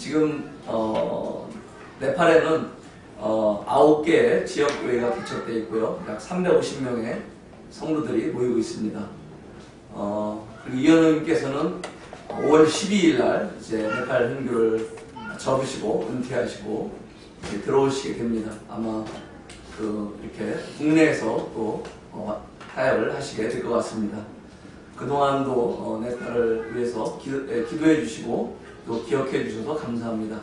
지금 네팔에는 9개의 지역교회가 개척되어 있고요. 약 350명의 성도들이 모이고 있습니다. 그리고 이현우님께서는 5월 12일 날 이제 네팔 선교를 접으시고 은퇴하시고 이제 들어오시게 됩니다. 아마 이렇게 국내에서 또 타협을 하시게 될 것 같습니다. 그동안도 네팔을 위해서 기도해 주시고 또 기억해 주셔서 감사합니다.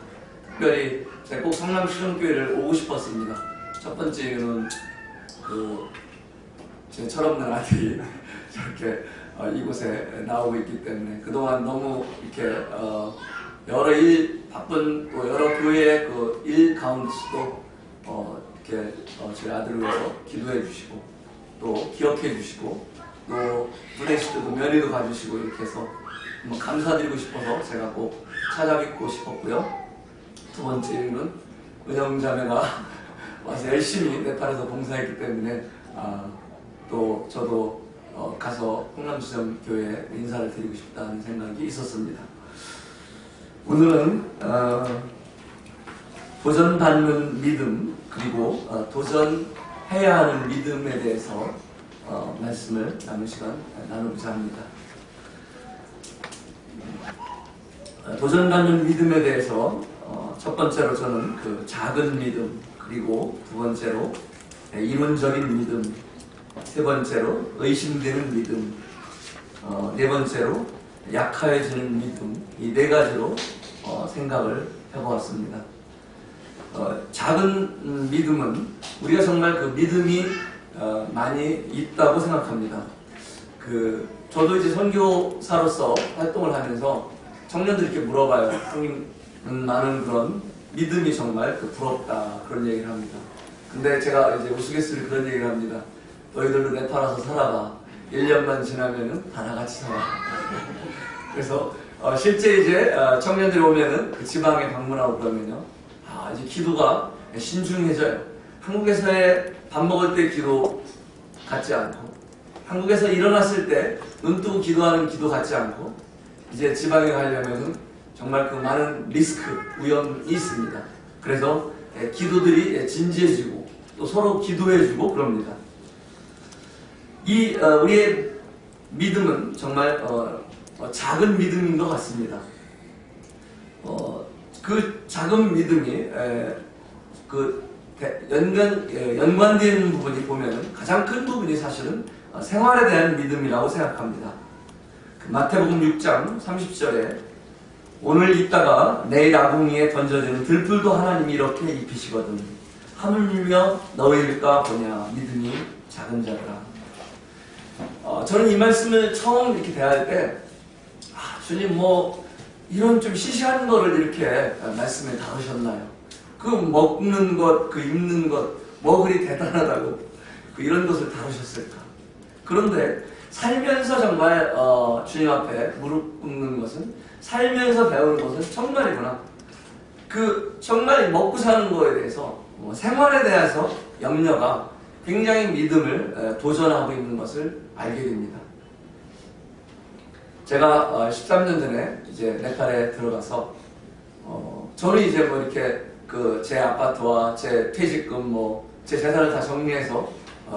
특별히 제가 꼭 성남시정교회를 오고 싶었습니다. 첫 번째 이유는 제 철없는 아들이 저렇게 이곳에 나오고 있기 때문에 그동안 너무 이렇게 여러 바쁜 또 여러 교회의 일 가운데서도 이렇게 제 아들을 위해서 기도해 주시고 또 기억해 주시고 또 부대시 때도 면회도 가주시고 이렇게 해서 감사드리고 싶어서 제가 꼭 찾아뵙고 싶었고요. 두 번째 이유는 은영자매가 와서 열심히 네팔에서 봉사했기 때문에 또 저도 가서 홍남시정 교회에 인사를 드리고 싶다는 생각이 있었습니다. 오늘은 도전받는 믿음 그리고 도전해야 하는 믿음에 대해서 말씀을 남은 시간 나누고자 합니다. 도전받는 믿음에 대해서 첫 번째로 저는 작은 믿음, 그리고 두 번째로 이론적인 믿음, 세 번째로 의심되는 믿음, 네 번째로 약해지는 믿음, 이 네 가지로 생각을 해보았습니다. 작은 믿음은 우리가 정말 믿음이 많이 있다고 생각합니다. 저도 이제 선교사로서 활동을 하면서 청년들 이렇게 물어봐요. 형님, 나는 그런 믿음이 정말 부럽다 그런 얘기를 합니다. 근데 제가 이제 우스갯소리 그런 얘기를 합니다. 너희들도 네팔 와서 살아봐. 1년만 지나면은 다 같이 살아. 그래서 실제 이제 청년들이 오면은 그 지방에 방문하고 그러면요, 이제 기도가 신중해져요. 한국에서의 밥 먹을 때 기도 같지 않고, 한국에서 일어났을 때 눈 뜨고 기도하는 기도 같지 않고, 이제 지방에 가려면은 정말 많은 리스크, 위험이 있습니다. 그래서 기도들이 진지해지고 또 서로 기도해주고 그럽니다. 우리의 믿음은 정말 작은 믿음인 것 같습니다. 그 작은 믿음이 연관되어 있는 부분이 보면 가장 큰 부분이 사실은 생활에 대한 믿음이라고 생각합니다. 마태복음 6장 30절에 오늘 있다가 내일 아궁이에 던져지는 들풀도 하나님이 이렇게 입히시거든 하물며 너희일까 보냐 믿음이 작은 자들아. 저는 이 말씀을 처음 이렇게 대할 때 주님 이런 좀 시시한 거를 이렇게 말씀에 다루셨나요? 먹는 것, 입는 것, 그리 대단하다고 이런 것을 다루셨을까? 그런데 살면서 정말 주님 앞에 무릎 꿇는 것은, 살면서 배우는 것은 정말이구나. 정말 먹고 사는 거에 대해서, 생활에 대해서 염려가 굉장히 믿음을 도전하고 있는 것을 알게 됩니다. 제가 13년 전에 이제 네팔에 들어가서 저는 이제 이렇게 제 아파트와 제 퇴직금 제 재산을 다 정리해서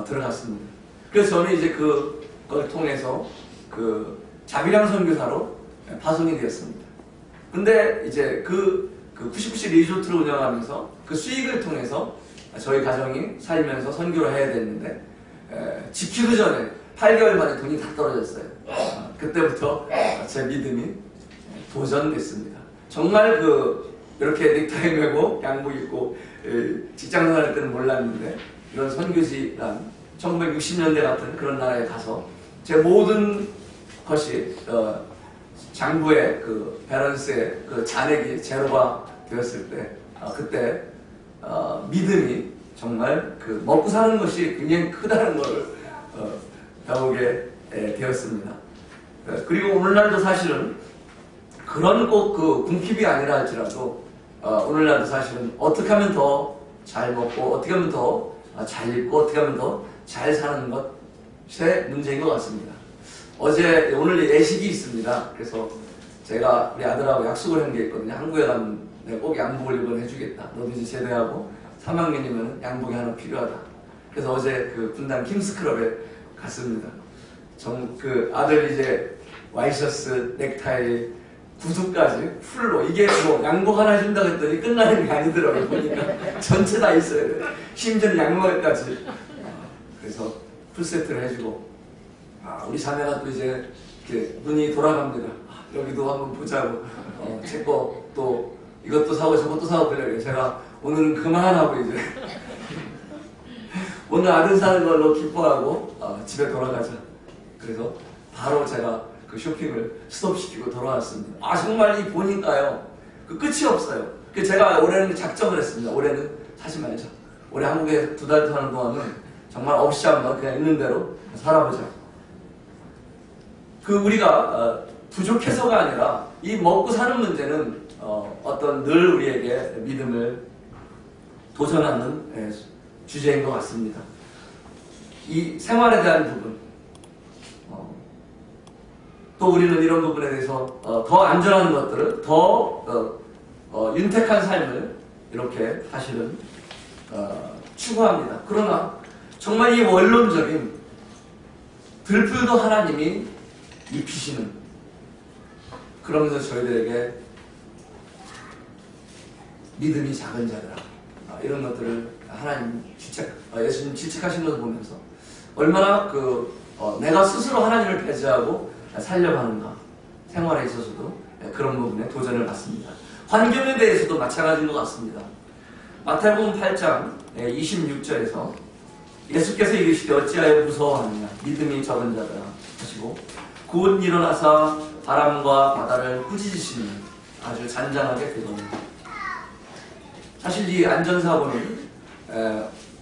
들어갔습니다. 그래서 저는 이제 그걸 통해서 자비랑 선교사로 파송이 되었습니다. 근데 이제 99시 리조트를 운영하면서 그 수익을 통해서 저희 가정이 살면서 선교를 해야 됐는데 지키기 전에 8개월 만에 돈이 다 떨어졌어요. 그때부터 제 믿음이 도전됐습니다. 정말 이렇게 넥타이 메고 양복 입고 직장 생활할 때는 몰랐는데 이런 선교지란 1960년대 같은 그런 나라에 가서 제 모든 것이 장부의 밸런스의 잔액이 제로가 되었을 때 그때 믿음이 정말 먹고 사는 것이 굉장히 크다는 것을 배우게 되었습니다. 그리고 오늘날도 사실은 그런 꼭 궁핍이 아니라 할지라도 오늘날도 사실은 어떻게 하면 더 잘 먹고 어떻게 하면 더 잘 입고 어떻게 하면 더 잘 사는 것의 문제인 것 같습니다. 오늘 예식이 있습니다. 그래서 제가 우리 아들하고 약속을 한 게 있거든요. 한국에 가면 내가 꼭 양복을 이번 해주겠다. 너도 이제 제대하고 3학년이면 양복이 하나 필요하다. 그래서 어제 그 분당 킹스클럽에 갔습니다. 그 아들 이제 와이셔츠, 넥타이, 구두까지 풀로 이게 뭐 양복 하나 준다고 했더니 끝나는 게 아니더라고요. 보니까 전체 다 있어야 돼. 심지어 양말까지. 그래서 풀세트를 해주고 우리 자매가 또 이제 이렇게 눈이 돌아갑니다. 여기도 한번 보자고 제 거 또 이것도 사고 저것도 사고 그러려고 제가 오늘은 그만하고 이제 오늘 아들 사는 걸로 기뻐하고 집에 돌아가자. 그래서 바로 제가 그 쇼핑을 스톱시키고 돌아왔습니다. 정말 이 보니까요 그 끝이 없어요. 제가 올해는 작정을 했습니다. 올해는 사지 말자. 올해 한국에 2달 사는 동안은 정말 없이 한번 그냥 있는 대로 살아보자. 우리가 부족해서가 아니라 이 먹고 사는 문제는 어떤 늘 우리에게 믿음을 도전하는 주제인 것 같습니다. 이 생활에 대한 부분, 또 우리는 이런 부분에 대해서 더 안전한 것들을, 더 윤택한 삶을 이렇게 사실은 추구합니다. 그러나 정말 이 원론적인 들풀도 하나님이 입히시는, 그러면서 저희들에게 믿음이 작은 자들아, 이런 것들을 하나님 예수님 질책하시는 것을 보면서 얼마나 내가 스스로 하나님을 배제하고 살려가는가, 생활에 있어서도 그런 부분에 도전을 받습니다. 환경에 대해서도 마찬가지인 것 같습니다. 마태복음 8장 26절에서 예수께서 이르시되 어찌하여 무서워하느냐, 믿음이 적은 자들아 하시고 곧 일어나사 바람과 바다를 꾸짖으시니 아주 잔잔하게 되거든요. 사실 이 안전사고는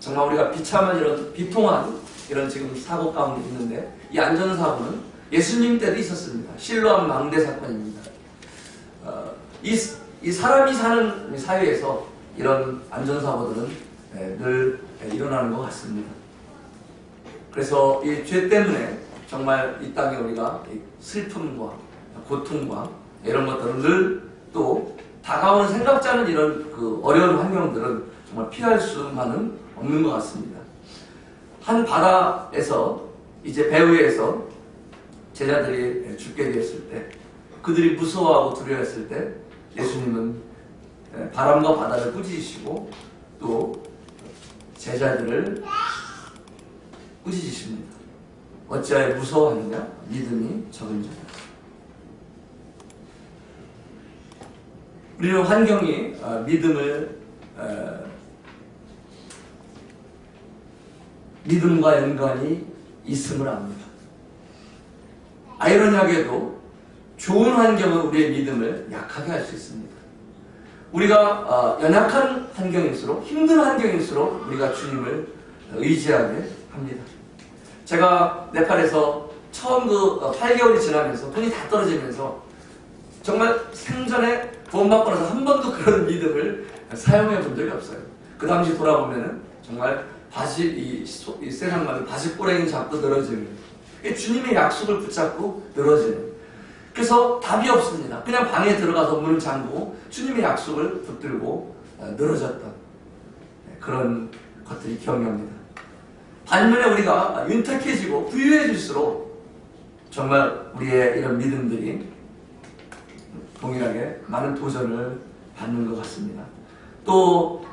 정말 우리가 비참한 이런 비통한 이런 지금 사고 가운데 있는데, 이 안전사고는 예수님 때도 있었습니다. 실로암 망대 사건입니다. 이 사람이 사는 사회에서 이런 안전사고들은 늘 일어나는 것 같습니다. 그래서 이 죄 때문에 정말 이 땅에 우리가 슬픔과 고통과 이런 것들은 늘 또 다가오는 생각지 않은 이런 어려운 환경들은 정말 피할 수만은 없는 것 같습니다. 한 바다에서 이제 배 위에서 제자들이 죽게 되었을 때, 그들이 무서워하고 두려워했을 때 예수님은 바람과 바다를 꾸짖으시고 또 제자들을 꾸짖으십니다. 어찌하여 무서워하느냐, 믿음이 적은 자다. 우리는 환경이 믿음과 연관이 있음을 압니다. 아이러니하게도 좋은 환경은 우리의 믿음을 약하게 할 수 있습니다. 우리가 연약한 환경일수록, 힘든 환경일수록 우리가 주님을 의지하게 합니다. 제가 네팔에서 처음 8개월이 지나면서 돈이 다 떨어지면서 정말 생전에 구원받고 나서 한 번도 그런 믿음을 사용해 본 적이 없어요. 그 당시 돌아보면은 정말 이 세상만은 바지꼬랭이 잡고 늘어지는, 주님의 약속을 붙잡고 늘어지는, 그래서 답이 없습니다. 그냥 방에 들어가서 문을 잠그고 주님의 약속을 붙들고 늘어졌던 그런 것들이 기억납니다. 반면에 우리가 윤택해지고 부유해질수록 정말 우리의 이런 믿음들이 동일하게 많은 도전을 받는 것 같습니다. 또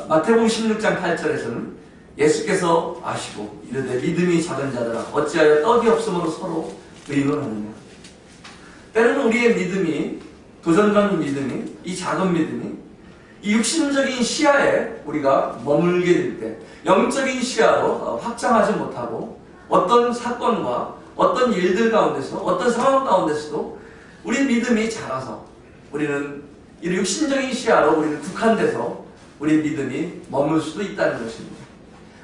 마태복음 16장 8절에서는 예수께서 아시고 이르되 믿음이 작은 자들아 어찌하여 떡이 없음으로 서로 의논하느냐. 때로는 우리의 믿음이, 도전받는 믿음이, 이 작은 믿음이 이 육신적인 시야에 우리가 머물게 될 때 영적인 시야로 확장하지 못하고 어떤 사건과 어떤 일들 가운데서, 어떤 상황 가운데서도 우리 믿음이 작아서 우리는 이 육신적인 시야로 우리는 국한돼서 우리 믿음이 머물 수도 있다는 것입니다.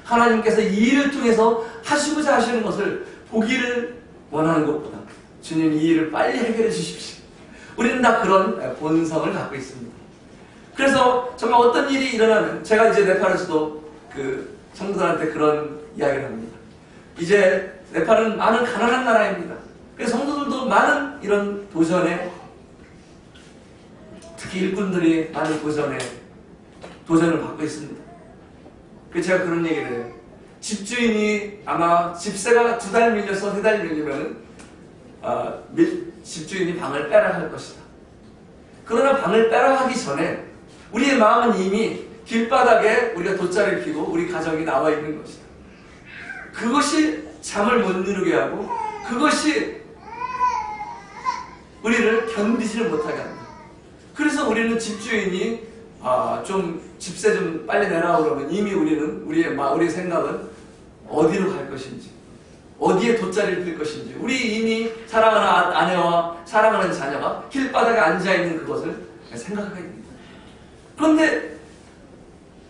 하나님께서 이 일을 통해서 하시고자 하시는 것을 보기를 원하는 것보다 주님 이 일을 빨리 해결해 주십시오. 우리는 다 그런 본성을 갖고 있습니다. 그래서 정말 어떤 일이 일어나면, 제가 이제 네팔에서도 그 성도들한테 그런 이야기를 합니다. 이제 네팔은 많은 가난한 나라입니다. 그래서 성도들도 많은 이런 도전에 특히 일꾼들이 많은 도전을 받고 있습니다. 그래서 제가 그런 얘기를 해요. 집주인이 아마 집세가 2달 밀려서 3달 밀리면 집주인이 방을 빼라 할 것이다. 그러나 방을 빼라 하기 전에 우리의 마음은 이미 길바닥에 우리가 돗자리를 피고 우리 가정이 나와 있는 것이다. 그것이 잠을 못 이루게 하고 그것이 우리를 견디지를 못하게 합니다. 그래서 우리는 집주인이 좀 집세 좀 빨리 내라 그러면 이미 우리의 생각은 어디로 갈 것인지, 어디에 돗자리를 필 것인지, 우리 이미 사랑하는 아내와 사랑하는 자녀가 길바닥에 앉아있는 그것을 생각하게 됩니다. 그런데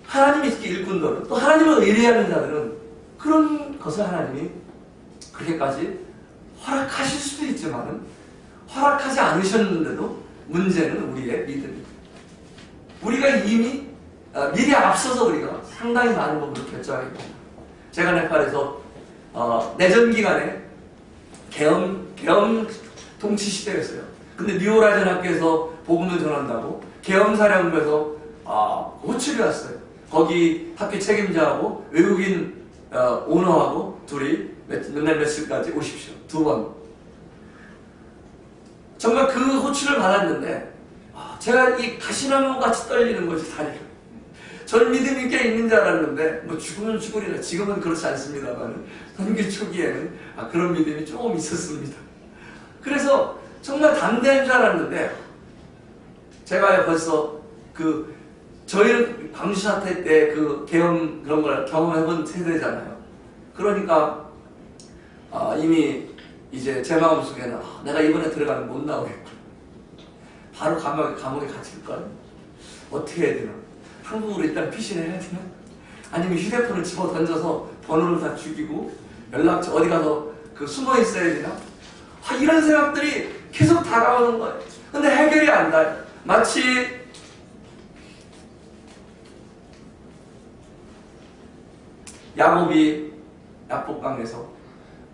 하나님이 특히 일꾼들은, 또 하나님을 의뢰하는 자들은 그런 것을 하나님이 그렇게까지 허락하실 수도 있지만 허락하지 않으셨는데도 문제는 우리의 믿음입니다. 우리가 이미 미리 앞서서 우리가 상당히 많은 부분을 결정하게 됩니다. 제가 네팔에서 내전 기간에 계엄 통치 시대였어요. 근데 뉴오라이즌 학교에서 복음을 전한다고 계엄사령부에서 호출이 왔어요. 거기 학교 책임자하고 외국인 오너하고 둘이 몇날 며칠까지 오십시오. 2번. 정말 그 호출을 받았는데 제가 이 가시나무 같이 떨리는 것이 다리가. 저는 믿음이 꽤 있는 줄 알았는데 뭐 죽으면 죽으리라. 지금은 그렇지 않습니다만 선교 초기에는 그런 믿음이 조금 있었습니다. 그래서 정말 담대한 줄 알았는데 제가 벌써 저희는 광주 사태 때 그 계엄 그런 걸 경험해본 세대잖아요. 그러니까 이미 이제 제 마음속에는 내가 이번에 들어가면 못 나오겠구나. 바로 감옥에 갇힐걸? 어떻게 해야 되나? 한국으로 일단 피신을 해야 되나? 아니면 휴대폰을 집어 던져서 번호를 다 죽이고 연락처 어디 가서 숨어 있어야 되나? 이런 생각들이 계속 다가오는 거예요. 근데 해결이 안 돼요. 마치 야곱이 야복강에서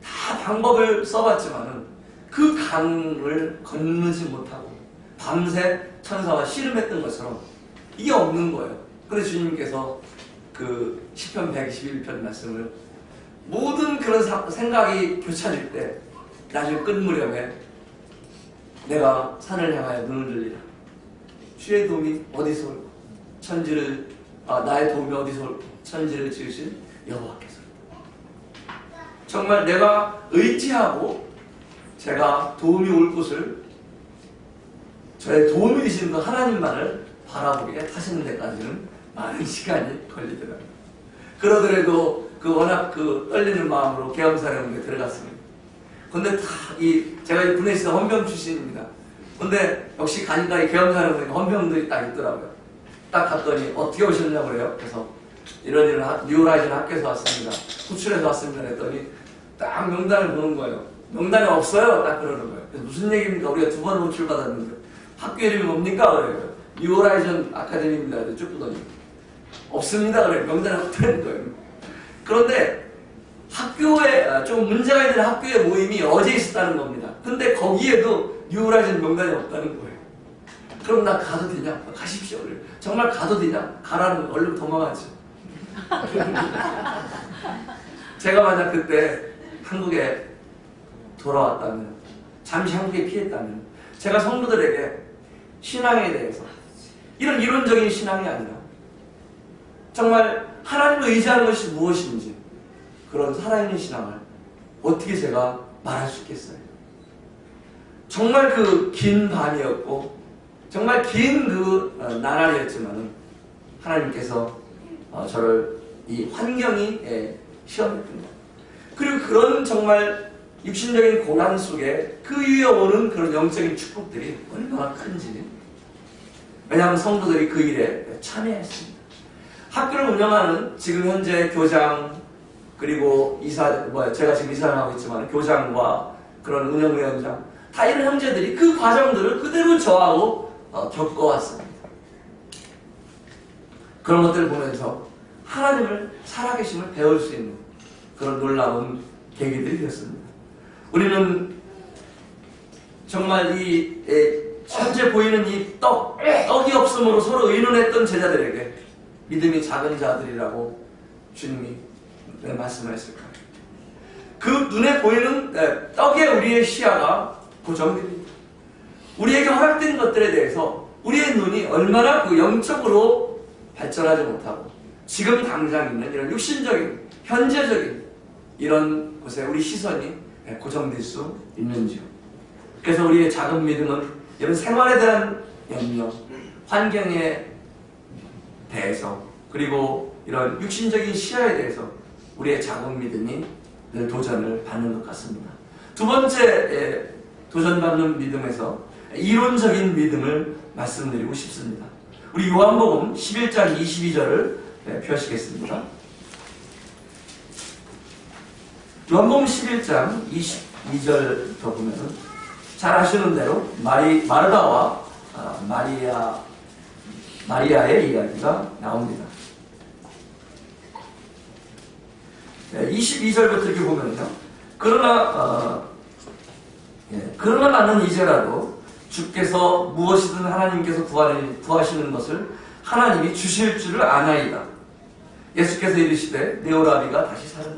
다 방법을 써봤지만은 그 강을 건너지 못하고 밤새 천사와 씨름했던 것처럼 이게 없는 거예요. 그래서 주님께서 그 시편 121편 말씀을 모든 그런 생각이 교차질 때 나중에 끝 무렵에 내가 산을 향하여 눈을 들리라. 주의 도움이 어디서 올까? 나의 도움이 어디서 올까? 천지를 지으신 여호와께서. 정말 내가 의지하고 제가 도움이 올 곳을 저의 도움이 되시는 그 하나님만을 바라보게 하시는 데까지는 많은 시간이 걸리더라고요. 그러더라도 워낙 떨리는 마음으로 계엄사령부에 들어갔습니다. 근데 제가 군에서 헌병 출신입니다. 근데 역시 가니까 이 계엄사령부에 헌병들이 딱 있더라고요. 딱 갔더니 어떻게 오셨냐고 그래요. 그래서 이런 뉴오라이즌 학교에서 왔습니다. 호출해서 왔습니다. 했더니 딱 명단을 보는 거예요. 명단이 없어요. 딱 그러는 거예요. 그래서 무슨 얘기입니까? 우리가 2번 호출 받았는데 학교 이름이 뭡니까? 그래요. 뉴오라이즌 아카데미입니다. 쭉 보더니 없습니다. 그래요. 명단이 없다는 거예요. 그런데 학교에 좀 문제가 있는 학교의 모임이 어제 있었다는 겁니다. 근데 거기에도 뉴오라이즌 명단이 없다는 거예요. 그럼 나 가도 되냐? 가십시오. 그래요. 정말 가도 되냐? 가라는 거. 얼른 도망가지. 제가 만약 그때 한국에 돌아왔다면, 잠시 한국에 피했다면, 제가 성도들에게 신앙에 대해서 이런 이론적인 신앙이 아니라 정말 하나님을 의지하는 것이 무엇인지 그런 살아있는 신앙을 어떻게 제가 말할 수 있겠어요? 정말 긴 밤이었고 정말 긴 나날이었지만은 하나님께서 저를 이 환경이 시험했습니다. 그리고 그런 정말 육신적인 고난 속에 그 위에 오는 그런 영적인 축복들이 얼마나 큰지. 왜냐하면 성도들이 그 일에 참여했습니다. 학교를 운영하는 지금 현재 교장 그리고 제가 지금 이사를 하고 있지만 교장과 그런 운영위원장 다 이런 형제들이 그 과정들을 그대로 저하고 겪어왔습니다. 그런 것들을 보면서 하나님을 살아계심을 배울 수 있는 그런 놀라운 계기들이 되었습니다. 우리는 정말 이 현재 보이는 이 떡이 없음으로 서로 의논했던 제자들에게 믿음이 작은 자들이라고 주님이 왜 말씀하셨을까요? 그 눈에 보이는 떡에 우리의 시야가 고정됩니다. 우리에게 허락된 것들에 대해서 우리의 눈이 얼마나 그 영적으로 발전하지 못하고 지금 당장 있는 이런 육신적인 현재적인 이런 곳에 우리 시선이 고정될 수 있는지요. 그래서 우리의 작은 믿음은 이런 생활에 대한 염려, 환경에 대해서 그리고 이런 육신적인 시야에 대해서 우리의 작은 믿음이 늘 도전을 받는 것 같습니다. 두 번째 도전받는 믿음에서 이론적인 믿음을 말씀드리고 싶습니다. 우리 요한복음 11장 22절을 펴시겠습니다. 요한복음 11장 22절 더 보면은 잘 아시는 대로 마르다와 마리아의 이야기가 나옵니다. 22절부터 이렇게 보면요. 그러나 나는 이제라도 주께서 무엇이든 하나님께서 구하시는 것을 하나님이 주실 줄을 아나이다. 예수께서 이르시되 내 오라비가 다시 살아나.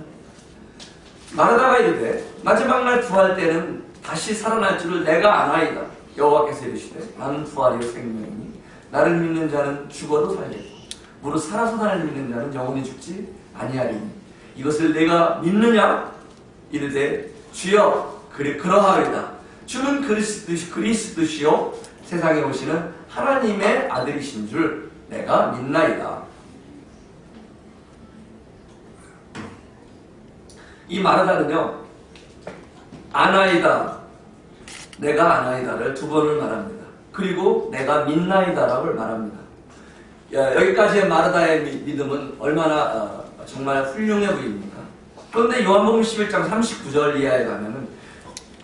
마르다가 이르되 마지막 날 부활 때는 다시 살아날 줄을 내가 아나이다. 여호와께서 이르시되 나는 부활이요 생명이니 나를 믿는 자는 죽어도 살겠고 무릇 살아서 나를 믿는 자는 영원히 죽지 아니하리니 이것을 내가 믿느냐? 이르되 주여 그러하리다. 주는 그리스도시요 세상에 오시는 하나님의 아들이신 줄 내가 믿나이다. 이 마르다는요, 아나이다, 내가 아나이다를 두 번을 말합니다. 그리고 내가 믿나이다라고 말합니다. 여기까지의 마르다의 믿음은 얼마나 정말 훌륭해 보입니다. 그런데 요한복음 11장 39절 이하에 가면은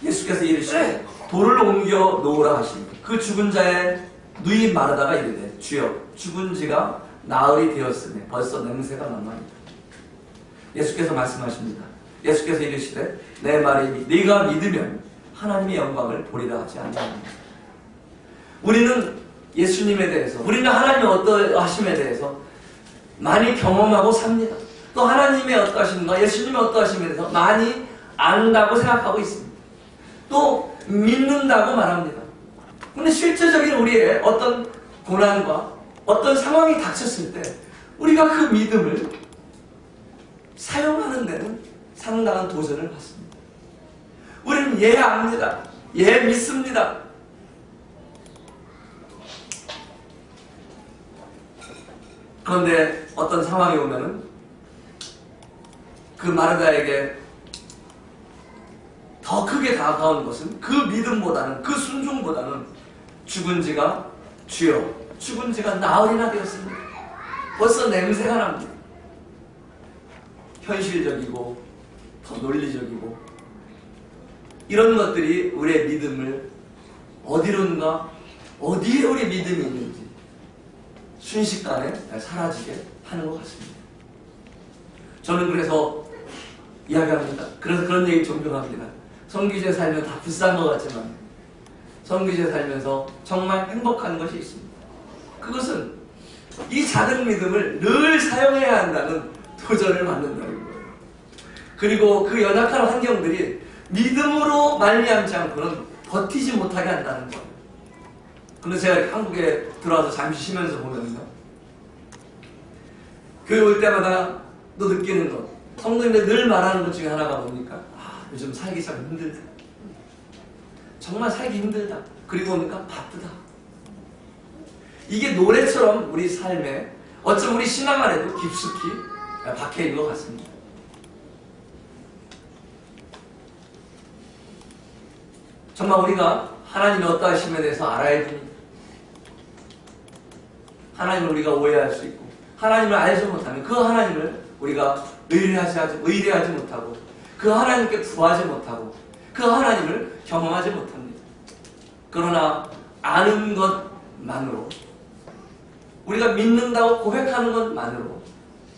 예수께서 이르시되 돌을 옮겨 놓으라 하십니다. 그 죽은 자의 누이 마르다가 이르되 주여 죽은 지가 나흘이 되었으니 벌써 냄새가 나나이다. 예수께서 말씀하십니다. 예수께서 이르시되 내 말이 네가 믿으면 하나님의 영광을 보리라 하지 않느냐. 우리는 예수님에 대해서 우리는 하나님의 어떠하심에 대해서 많이 경험하고 삽니다. 또 하나님의 어떠하심과 예수님의 어떠하심에 대해서 많이 안다고 생각하고 있습니다. 또 믿는다고 말합니다. 그런데 실제적인 우리의 어떤 고난과 어떤 상황이 닥쳤을 때 우리가 그 믿음을 사용하는 데는 상당한 도전을 받습니다. 우리는 예 압니다. 예 믿습니다. 그런데 어떤 상황이 오면은 그 마르다에게 더 크게 다가온 것은 그 믿음보다는 그 순종보다는 죽은 지가 주여 죽은 지가 나흘이나 되었습니다. 벌써 냄새가 납니다. 현실적이고 더 논리적이고 이런 것들이 우리의 믿음을 어디론가 어디에 우리 믿음이 있는지 순식간에 사라지게 하는 것 같습니다. 저는 그래서 이야기합니다. 그래서 그런 얘기 종종 합니다. 선교지에 살면 다 비싼 것 같지만 선교지에 살면서 정말 행복한 것이 있습니다. 그것은 이 작은 믿음을 늘 사용해야 한다는 도전을 받는다는 거예요. 그리고 그 연약한 환경들이 믿음으로 말미암지 않고는 버티지 못하게 한다는 거예요. 그런데 제가 한국에 들어와서 잠시 쉬면서 보면요, 교회 올 때마다 또 느끼는 것, 성도님들 늘 말하는 것 중에 하나가 뭡니까? 요즘 살기 참 힘들다. 정말 살기 힘들다. 그리고 뭡니까? 바쁘다. 이게 노래처럼 우리 삶에 어쩜 우리 신앙 안에도 깊숙이 박혀있는 것 같습니다. 정말 우리가 하나님의 어떠하심에 대해서 알아야 됩니다. 하나님을 우리가 오해할 수 있고 하나님을 알지 못하면 그 하나님을 우리가 의뢰하지 못하고 그 하나님께 구하지 못하고 그 하나님을 경험하지 못합니다. 그러나 아는 것만으로 우리가 믿는다고 고백하는 것만으로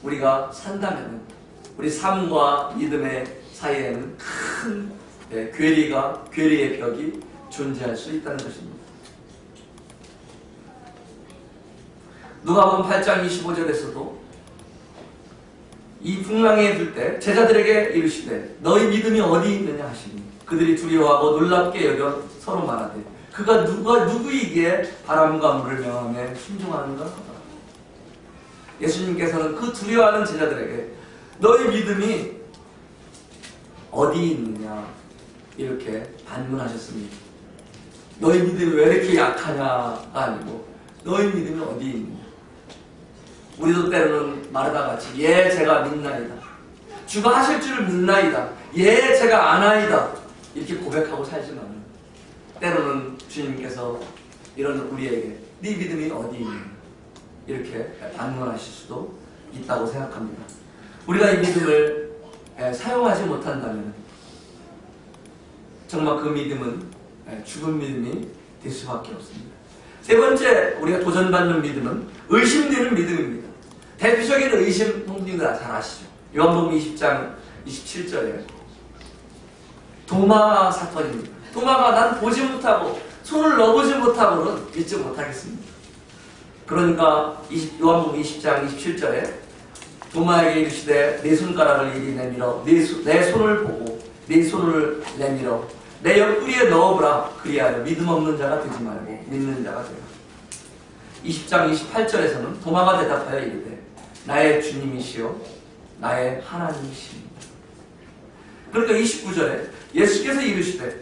우리가 산다면 우리 삶과 믿음의 사이에는 큰 괴리의 벽이 존재할 수 있다는 것입니다. 누가복음 8장 25절에서도 이 풍랑에 들 때 제자들에게 이르시되 너희 믿음이 어디 있느냐 하시니 그들이 두려워하고 놀랍게 여겨 서로 말하되 그가 누구이기에 바람과 물을 명하며 순종하는가 하더라. 예수님께서는 그 두려워하는 제자들에게 너희 믿음이 어디 있느냐 이렇게 반문하셨습니다. 너희 믿음이 왜 이렇게 약하냐가 아니고 너희 믿음이 어디 있느냐. 우리도 때로는 마르다 같이 예 제가 믿나이다, 주가 하실 줄을 믿나이다, 예 제가 아나이다 이렇게 고백하고 살지만 때로는 주님께서 이런 우리에게 네 믿음이 어디 있느냐 이렇게 반문하실 수도 있다고 생각합니다. 우리가 이 믿음을 사용하지 못한다면 정말 그 믿음은 죽은 믿음이 될 수밖에 없습니다. 세 번째 우리가 도전받는 믿음은 의심되는 믿음입니다. 대표적인 의심 성도님들 잘 아시죠? 요한복음 20장 27절에 도마 사건입니다. 도마가 난 보지 못하고 손을 넣어보지 못하고는 믿지 못하겠습니다. 그러니까 요한복음 20장 27절에 도마에게 이르시되 내 손가락을 이리 내밀어 내 손을 보고 내 손을 내밀어 내 옆구리에 넣어보라. 그리하여 믿음 없는 자가 되지 말고 믿는 자가 되라. 20장 28절에서는 도마가 대답하여 이르되 나의 주님이시요 나의 하나님이시니. 그러니까 29절에 예수께서 이르시되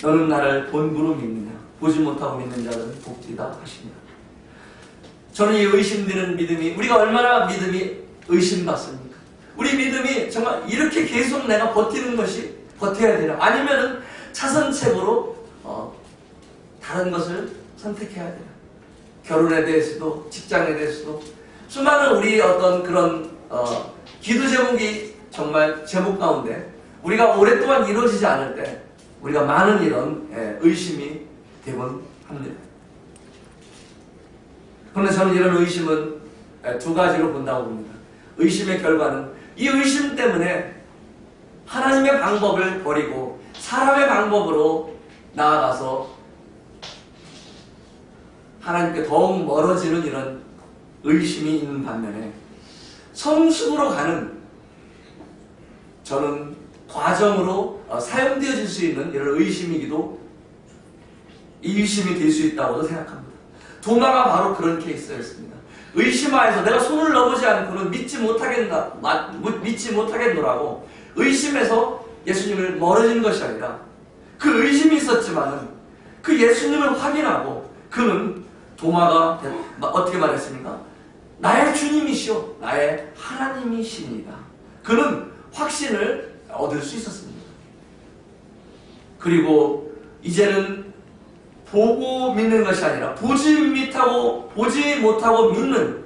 너는 나를 본부로 믿느냐 보지 못하고 믿는 자들은 복되다 하시니라. 저는 이 의심되는 믿음이 우리가 얼마나 믿음이 의심받습니까? 우리 믿음이 정말 이렇게 계속 내가 버티는 것이 버텨야 되나? 아니면은 차선책으로 다른 것을 선택해야 되나? 결혼에 대해서도 직장에 대해서도 수많은 우리 어떤 그런 기도 제목이 정말 제목 가운데 우리가 오랫동안 이루어지지 않을 때 우리가 많은 이런 의심이 되곤 합니다. 그런데 저는 이런 의심은 두 가지로 본다고 봅니다. 의심의 결과는 이 의심 때문에 하나님의 방법을 버리고 사람의 방법으로 나아가서 하나님께 더욱 멀어지는 이런 의심이 있는 반면에 성숙으로 가는 저는 과정으로 사용되어질 수 있는 이런 의심이기도 의심이 될 수 있다고도 생각합니다. 도마가 바로 그런 케이스였습니다. 의심하여서 내가 손을 넣어보지 않고는 믿지 못하겠노라고 의심해서 예수님을 멀어지는 것이 아니라 그 의심이 있었지만은 그 예수님을 확인하고 그는 도마가 어떻게 말했습니까? 나의 주님이시오 나의 하나님이시니다. 그는 확신을 얻을 수 있었습니다. 그리고 이제는 보고 믿는 것이 아니라 보지 못하고 믿는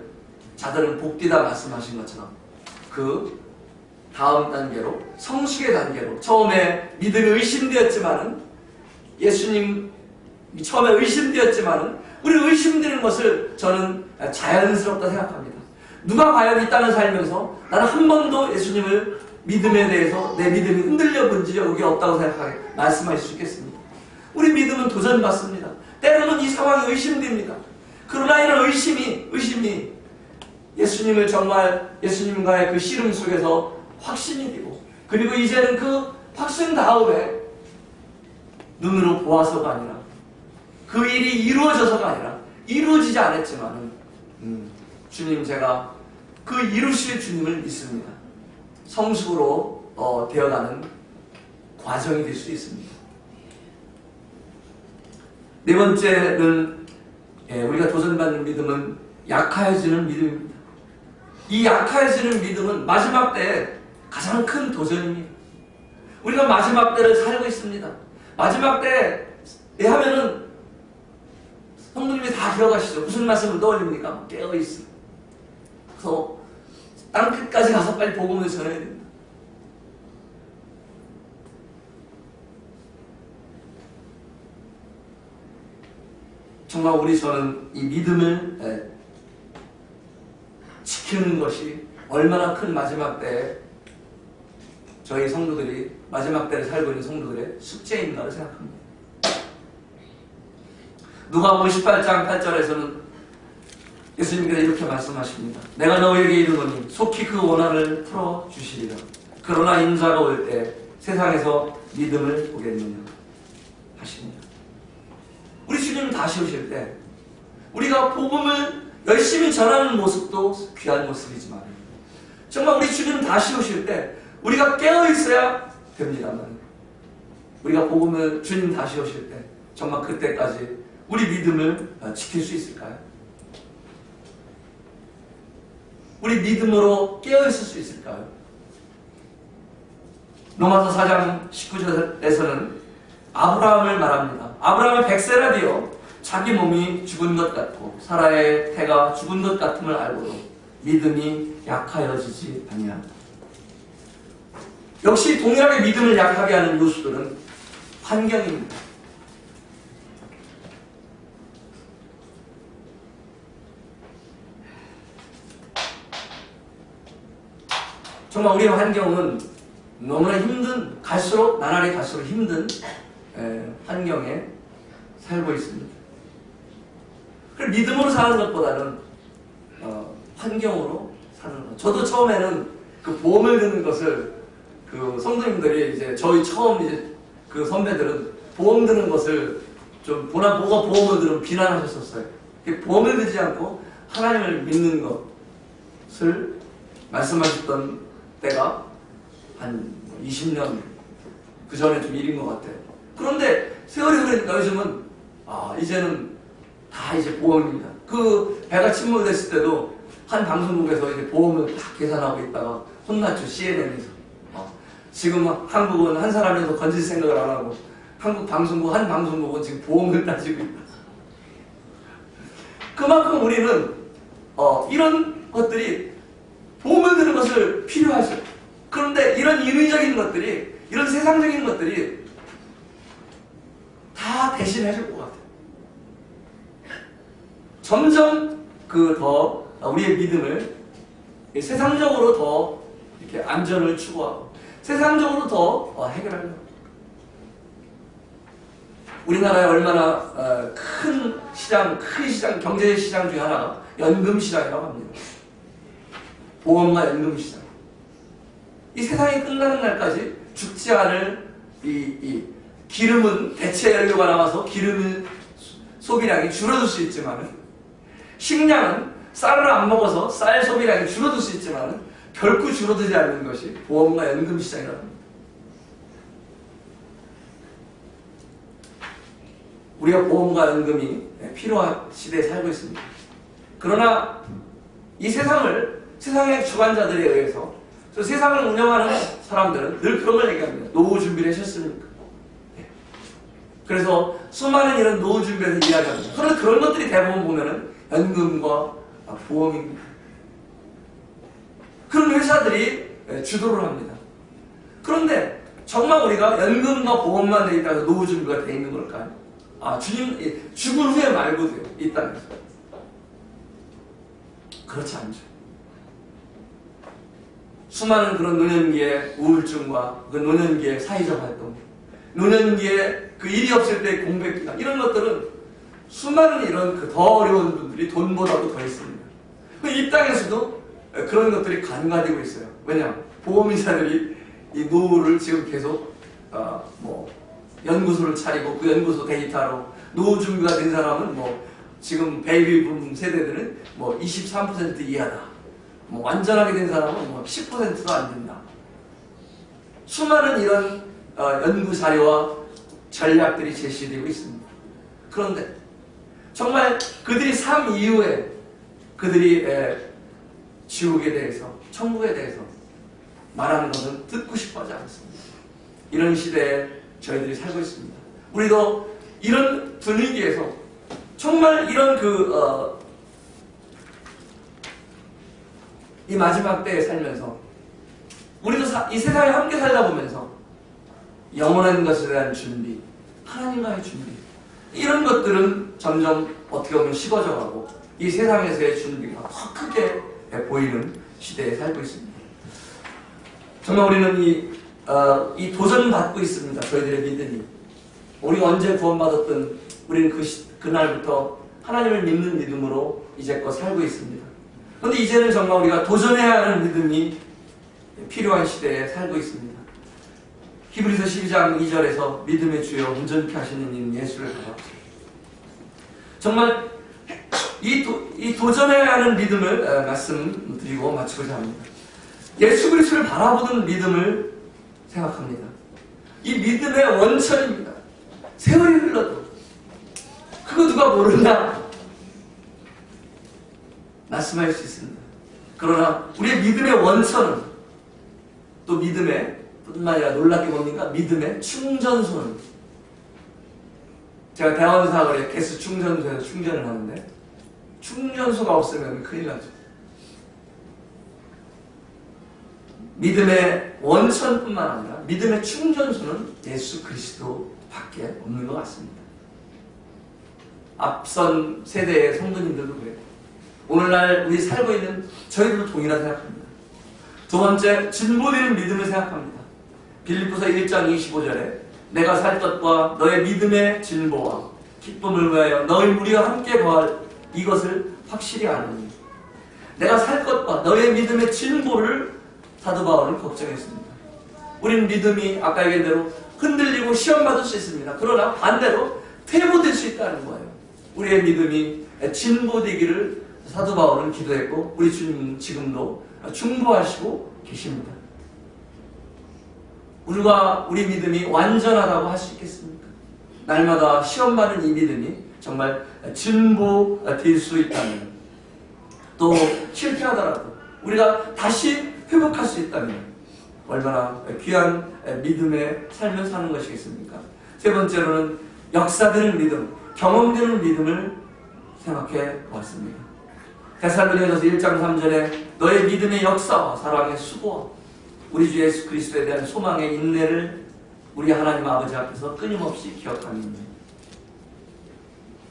자들은 복되다 말씀하신 것처럼 그 다음 단계로 성숙의 단계로 처음에 믿음이 의심되었지만은 예수님 처음에 의심되었지만은 우리 의심되는 것을 저는 자연스럽다 생각합니다. 누가 과연 이 땅을 살면서 나는 한 번도 예수님을 믿음에 대해서 내 믿음이 흔들려 본 적이 없다고 생각하게 말씀하실 수 있겠습니다. 우리 믿음은 도전받습니다. 때로는 이 상황이 의심됩니다. 그러나 이런 의심이 예수님을 정말 예수님과의 그 씨름 속에서 확신이 되고 그리고 이제는 그 확신 다음에 눈으로 보아서가 아니라 그 일이 이루어져서가 아니라 이루어지지 않았지만은 주님 제가 그 이루실 주님을 믿습니다. 성숙으로 되어가는 과정이 될 수 있습니다. 네 번째는 우리가 도전받는 믿음은 약해지는 믿음입니다. 이 약해지는 믿음은 마지막 때에 가장 큰 도전입니다. 우리가 마지막 때를 살고 있습니다. 마지막 때에 하면은 성도님이 다 기억하시죠? 무슨 말씀을 떠올립니까? 깨어있습니다. 그래서 땅끝까지 가서 빨리 복음을 전해야 됩니다. 정말 저는 이 믿음을 지키는 것이 얼마나 큰 마지막 때에 저희 성도들이 마지막 때를 살고 있는 성도들의 숙제인가를 생각합니다. 누가복음 18장 8절에서는 예수님께서 이렇게 말씀하십니다. 내가 너에게 이르노니 속히 그 원한을 풀어주시리라. 그러나 인자가 올 때 세상에서 믿음을 보겠느냐 하십니다. 우리 주님 다시 오실 때 우리가 복음을 열심히 전하는 모습도 귀한 모습이지만 정말 우리 주님 다시 오실 때 우리가 깨어 있어야 됩니다만 우리가 복음을 주님 다시 오실 때 정말 그때까지 우리 믿음을 지킬 수 있을까요? 우리 믿음으로 깨어 있을 수 있을까요? 로마서 4장 19절에서는 아브라함을 말합니다. 아브라함의 100세나 되어 자기 몸이 죽은 것 같고 사라의 태가 죽은 것 같음을 알고도 믿음이 약하여지지 아니한다. 역시 동일하게 믿음을 약하게 하는 요소들은 환경입니다. 정말 우리의 환경은 너무나 힘든, 나날이 갈수록 힘든 환경에 살고 있습니다. 그래서 믿음으로 사는 것보다는 환경으로 사는 것. 저도 처음에는 그 보험을 드는 것을 그 성도님들이 이제 저희 처음 이제 그 선배들은 보험 드는 것을 좀 뭐가 보험을 들으면 비난하셨었어요. 보험을 들지 않고 하나님을 믿는 것을 말씀하셨던 때가 한 20년 그 전에 좀 일인 것 같아요. 그런데 세월이 흐르니까 요즘은 이제는 다 이제 보험입니다. 그 배가 침몰됐을 때도 한 방송국에서 이제 보험을 다 계산하고 있다가 혼났죠. CNN에서. 지금 한국은 한 사람에서 건질 생각을 안 하고 한국 방송국 한 방송국은 지금 보험을 따지고 있다. 그만큼 우리는 이런 것들이 보험을 드는 것을 필요하죠. 그런데 이런 인위적인 것들이, 이런 세상적인 것들이 다 대신해줄 것 같아요. 점점 더 우리의 믿음을 세상적으로 더 이렇게 안전을 추구하고 세상적으로 더 해결하려고. 우리나라에 얼마나 큰 시장, 경제 시장 중에 하나가 연금 시장이라고 합니다. 보험과 연금 시장. 이 세상이 끝나는 날까지 죽지 않을 이 기름은 대체 연료가 나와서 기름 소비량이 줄어들 수 있지만 식량은 쌀을 안 먹어서 쌀 소비량이 줄어들 수 있지만 결코 줄어들지 않는 것이 보험과 연금 시장이라고 합니다. 우리가 보험과 연금이 필요한 시대에 살고 있습니다. 그러나 이 세상의 주관자들에 의해서 세상을 운영하는 사람들은 늘 그런 걸 얘기합니다. 노후 준비를 하셨습니까? 그래서 수많은 이런 노후 준비에서 이야기합니다. 그런데 그런 것들이 대부분 보면은 연금과 보험입니다. 그런 회사들이 주도를 합니다. 그런데 정말 우리가 연금과 보험만 돼 있다고 노후 준비가 돼 있는 걸까요? 주님 죽은 후에 말고도 있다면서. 그렇지 않죠. 수많은 그런 노년기의 우울증과 그 노년기의 사회적 활동, 노년기에 그 일이 없을 때의 공백기나 이런 것들은 수많은 이런 더 어려운 분들이 돈보다도 더 있습니다. 이 땅에서도 그런 것들이 간과되고 있어요. 왜냐? 보험회사들이 이 노후를 지금 계속 연구소를 차리고 그 연구소 데이터로 노후 준비가 된 사람은 지금 베이비붐 세대들은 23% 이하다. 완전하게 된 사람은 10%도 안 된다. 수많은 이런 연구 자료와 전략들이 제시되고 있습니다. 그런데 정말 그들이 삶 이후에 그들이 지옥에 대해서, 천국에 대해서 말하는 것은 듣고 싶어 하지 않습니다. 이런 시대에 저희들이 살고 있습니다. 우리도 이런 분위기에서 정말 이런 이 마지막 때에 살면서 우리도 이 세상에 함께 살다 보면서 영원한 것에 대한 준비, 하나님과의 준비, 이런 것들은 점점 어떻게 보면 식어져가고 이 세상에서의 준비가 더 크게 보이는 시대에 살고 있습니다. 정말 우리는 이 도전받고 있습니다. 저희들의 믿음이. 우리가 언제 구원받았든 우리는 그날부터 하나님을 믿는 믿음으로 이제껏 살고 있습니다. 그런데 이제는 정말 우리가 도전해야 하는 믿음이 필요한 시대에 살고 있습니다. 히브리서 12장 2절에서 믿음의 주여 온전케 하시는 이는 예수를 바라보세요. 정말 이 도전해야 하는 믿음을 말씀드리고 마치고자 합니다. 예수 그리스도를 바라보는 믿음을 생각합니다. 이 믿음의 원천입니다. 세월이 흘러도 그거 누가 모르나 말씀할 수 있습니다. 그러나 우리의 믿음의 원천은 또 믿음의 뿐만 아니라 놀랍게 뭡니까? 믿음의 충전소는, 제가 대원사거리에 가스 충전소에서 충전을 하는데 충전소가 없으면 큰일 나죠. 믿음의 원천뿐만 아니라 믿음의 충전소는 예수 그리스도밖에 없는 것 같습니다. 앞선 세대의 성도님들도 그래요. 오늘날 우리 살고 있는 저희들도 동일하다 생각합니다. 두 번째, 진보되는 믿음을 생각합니다. 빌립보서 1장 25절에 내가 살 것과 너의 믿음의 진보와 기쁨을 위하여 너희 무리와 함께 거할 이것을 확실히 아느니, 내가 살 것과 너의 믿음의 진보를 사도 바울은 걱정했습니다. 우리는 믿음이 아까 얘기한 대로 흔들리고 시험받을 수 있습니다. 그러나 반대로 퇴보될 수 있다는 거예요. 우리의 믿음이 진보되기를 사도 바울은 기도했고 우리 주님은 지금도 중보하시고 계십니다. 우리 믿음이 완전하다고 할 수 있겠습니까? 날마다 시험받는 이 믿음이 정말 진보될 수 있다면, 또 실패하더라도 우리가 다시 회복할 수 있다면 얼마나 귀한 믿음의 삶을 사는 것이겠습니까? 세 번째로는 역사되는 믿음, 경험되는 믿음을 생각해 보았습니다. 데살로니가서 1장 3절에 너의 믿음의 역사와 사랑의 수고와 우리 주 예수 그리스도에 대한 소망의 인내를 우리 하나님 아버지 앞에서 끊임없이 기억하는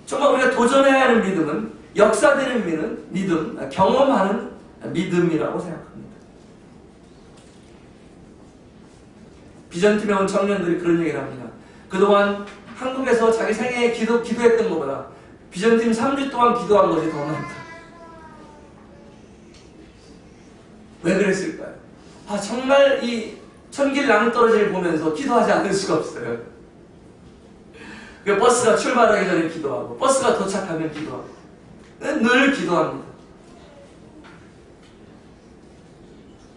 정말 우리가 도전해야 하는 믿음은 역사되는 믿음, 경험하는 믿음이라고 생각합니다. 비전팀에 온 청년들이 그런 얘기를 합니다. 그동안 한국에서 자기 생애에 기도했던 것보다 비전팀 3주 동안 기도한 것이 더 많다. 왜 그랬을까요? 정말 이 천길 낭떠러지를 보면서 기도하지 않을 수가 없어요. 버스가 출발하기 전에 기도하고 버스가 도착하면 기도하고 늘 기도합니다.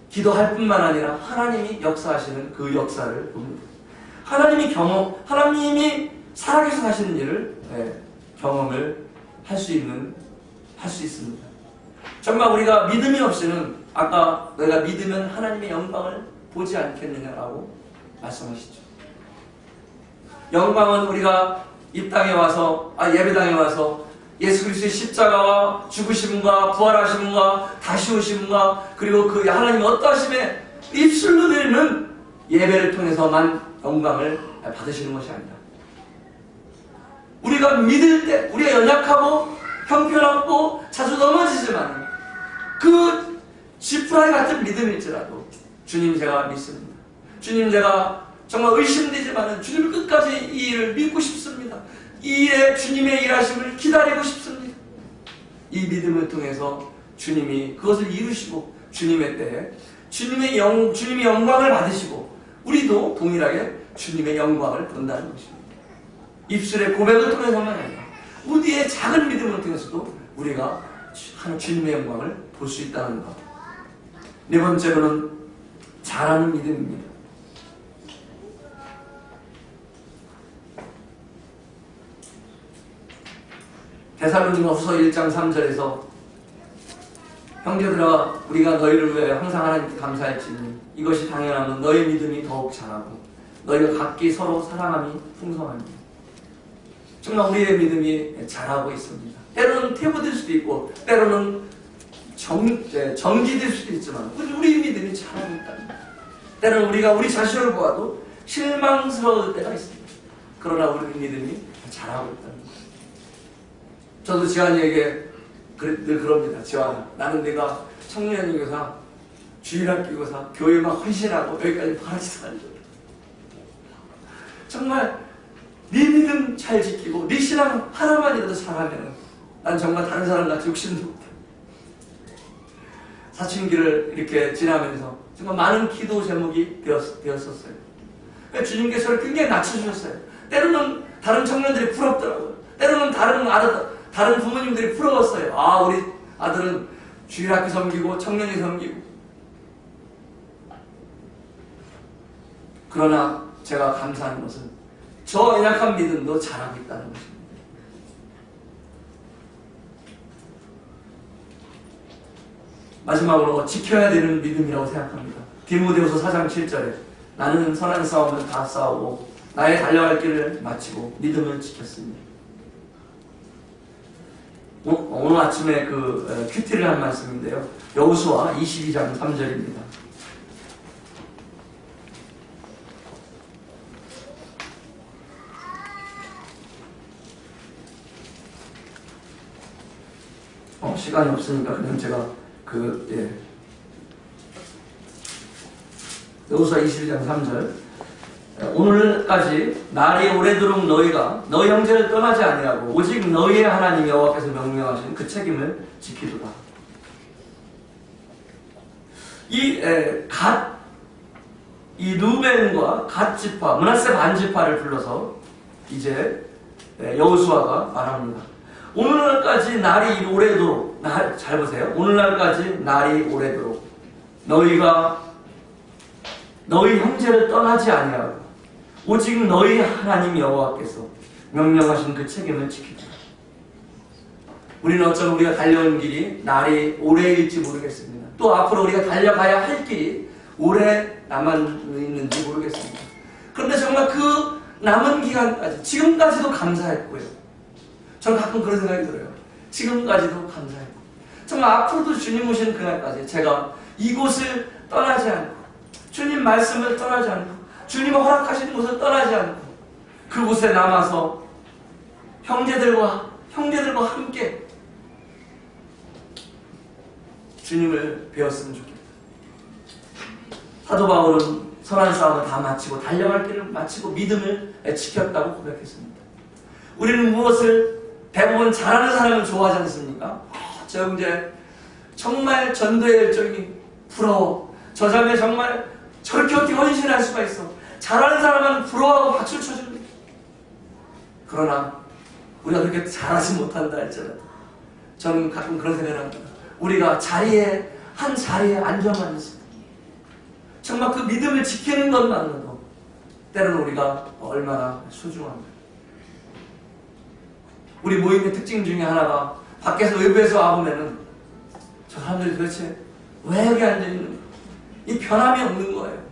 기도할 뿐만 아니라 하나님이 역사하시는 그 역사를 봅니다. 하나님이 살아계셔 하시는 일을 경험을 할 수 있습니다. 정말 우리가 믿음이 없이는 아까 너희가 믿으면 하나님의 영광을 보지 않겠느냐라고 말씀하시죠. 영광은 우리가 이 땅에 와서 예배당에 와서 예수 그리스도의 십자가와 죽으심과 부활하심과 다시 오심과 그리고 그 하나님의 어떠하심에 입술로 드리는 예배를 통해서만 영광을 받으시는 것이 아니라, 우리가 믿을 때 우리가 연약하고 형편없고 자주 넘어지지만 그 지푸라기 같은 믿음일지라도 주님 제가 믿습니다. 주님 제가 정말 의심되지만 주님을 끝까지 이 일을 믿고 싶습니다. 이 일에 주님의 일하심을 기다리고 싶습니다. 이 믿음을 통해서 주님이 그것을 이루시고 주님의 때에 주님이 영광을 받으시고 우리도 동일하게 주님의 영광을 본다는 것입니다. 입술의 고백을 통해서만 아니라 우리의 작은 믿음을 통해서도 우리가 주님의 영광을 볼 수 있다는 것. 네 번째로는 잘하는 믿음입니다. 데살로니가후서 1장 3절에서 형제들아 우리가 너희를 위해 항상 하나님께 감사할지니 이것이 당연하면 너희 믿음이 더욱 자라고 너희가 각기 서로 사랑함이 풍성합니다. 정말 우리의 믿음이 자라고 있습니다. 때로는 퇴보될 수도 있고 때로는 정지될 수도 있지만 우리 믿음이 자라고 있답니다. 때로는 우리가 우리 자신을 보아도 실망스러울 때가 있습니다. 그러나 우리 믿음이 자라고 있다는 거예요. 저도 지환이에게 늘 그럽니다. 지환아, 나는 내가 청년교사, 주일학교 교사, 교회만 헌신하고 여기까지 바라지도 않죠. 정말 네 믿음 잘 지키고 네 신앙 하나만이라도 잘하면 난 정말 다른 사람같이 욕심도 못해. 사춘기를 이렇게 지나면서 정말 많은 기도 제목이 되었었어요. 주님께서 저를 굉장히 낮춰주셨어요. 때로는 다른 청년들이 부럽더라고요. 때로는 다른 부모님들이 부러웠어요. 아, 우리 아들은 주일학교 섬기고 청년이 섬기고. 그러나 제가 감사한 것은 저 연약한 믿음도 잘하고 있다는 것입니다. 마지막으로 지켜야 되는 믿음이라고 생각합니다. 디모데후서 4장 7절에 나는 선한 싸움을 다 싸우고 나의 달려갈 길을 마치고 믿음을 지켰습니다. 오늘 아침에 큐티를 한 말씀인데요. 여호수아 22장 3절입니다. 시간이 없으니까 그냥 제가 여호수아 22장 3절 오늘까지 날이 오래도록 너희가 너희 형제를 떠나지 아니하고 오직 너희의 하나님 여호와께서 명령하신 그 책임을 지키도다. 이 루벤과 갓 지파, 므낫세 반 지파를 불러서 이제 여호수아가 말합니다. 오늘날까지 날이 오래도록, 잘 보세요. 오늘날까지 날이 오래도록 너희가 너희 형제를 떠나지 아니하고 오직 너희 하나님 여호와께서 명령하신 그 책임을 지키라. 우리는 어쩌면 우리가 달려온 길이 날이 오래일지 모르겠습니다. 또 앞으로 우리가 달려가야 할 길이 오래 남아있는지 모르겠습니다. 그런데 정말 그 남은 기간까지 지금까지도 감사했고요. 저는 가끔 그런 생각이 들어요. 지금까지도 감사했고 정말 앞으로도 주님 오시는 그날까지 제가 이곳을 떠나지 않고 주님 말씀을 떠나지 않고 주님 허락하신 곳을 떠나지 않고 그곳에 남아서 형제들과 함께 주님을 배웠으면 좋겠다. 사도 바울은 선한 싸움을 다 마치고 달려갈 길을 마치고 믿음을 지켰다고 고백했습니다. 우리는 무엇을 대부분 잘하는 사람을 좋아하지 않습니까? 저 형제 정말 전도의 열정이 부러워. 저 자매 정말 저렇게 어떻게 헌신할 수가 있어. 잘하는 사람은 부러워하고 박수를 쳐줍니다. 그러나 우리가 그렇게 잘하지 못한다 할지라도 저는 가끔 그런 생각을 합니다. 우리가 한 자리에 앉아만 있습니다. 정말 그 믿음을 지키는 것만으로도 때로는 우리가 얼마나 소중합니다. 우리 모임의 특징 중에 하나가 밖에서 외부에서 와보면은 저 사람들이 도대체 왜 여기 앉아있는 거야? 이 변함이 없는 거예요.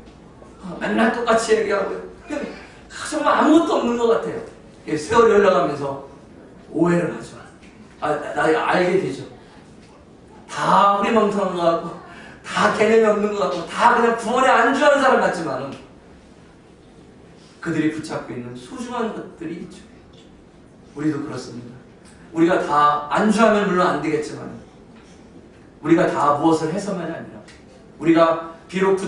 맨날 똑같이 얘기하고요. 정말 아무것도 없는 것 같아요. 세월이 흘러가면서 오해를 하죠. 나 알게 되죠. 다 흐리멍텅한 것 같고 다 개념이 없는 것 같고 다 그냥 부모에 안주하는 사람 같지만 그들이 붙잡고 있는 소중한 것들이 있죠. 우리도 그렇습니다. 우리가 다 안주하면 물론 안 되겠지만 우리가 다 무엇을 해서만이 아니라 우리가 비록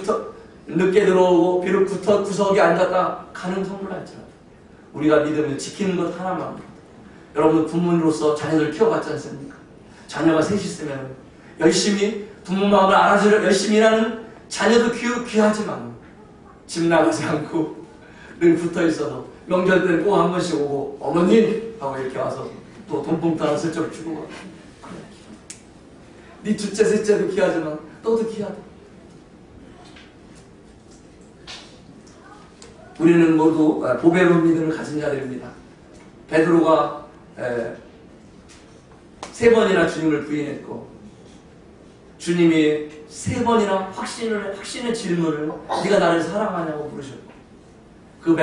늦게 들어오고 비록 구석에 앉았다 가는 성물 할지라도 우리가 믿음을 지키는 것 하나만. 여러분 부모로서 자녀들 키워봤지 않습니까? 자녀가 셋이 있으면 열심히 부모 마음을 알아주려 열심히 일하는 자녀도 귀하지만 집 나가지 않고 늘 붙어있어서 명절 때는 꼭 한 번씩 오고 어머님 하고 이렇게 와서 또 돈봉투 하나 슬쩍 주고 막 그래. 네 둘째 셋째도 귀하지만 너도 귀하다. 우리는 모두 보배로운 믿음을 가진 자들입니다. 베드로가 3번이나 주님을 부인했고 주님이 3번이나 확신의 질문을 네가 나를 사랑하냐고 물으셨고 그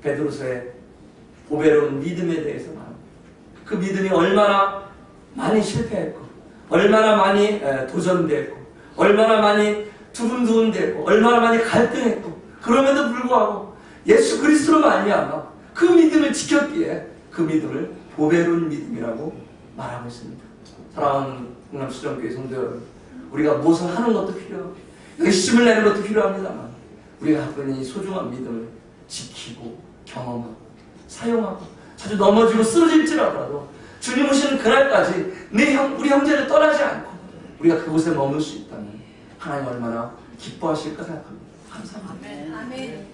베드로서의 보배로운 믿음에 대해서 말합니다. 그 믿음이 얼마나 많이 실패했고 얼마나 많이 도전됐고 얼마나 많이 두근두근됐고 얼마나 많이 갈등했고 그럼에도 불구하고 예수 그리스도로 말미암아 그 믿음을 지켰기에 그 믿음을 보배로운 믿음이라고 말하고 있습니다. 사랑하는 흥남수정교회 성도 여러분, 우리가 무엇을 하는 것도 필요하고 열심을 내는 것도 필요합니다만 우리가 갖고 있는 이 소중한 믿음을 지키고 경험하고 사용하고 자주 넘어지고 쓰러질지라도 주님 오시는 그날까지 우리 형제를 떠나지 않고 우리가 그곳에 머물 수 있다면 하나님 얼마나 기뻐하실까 생각합니다. 감사합니다. 아멘.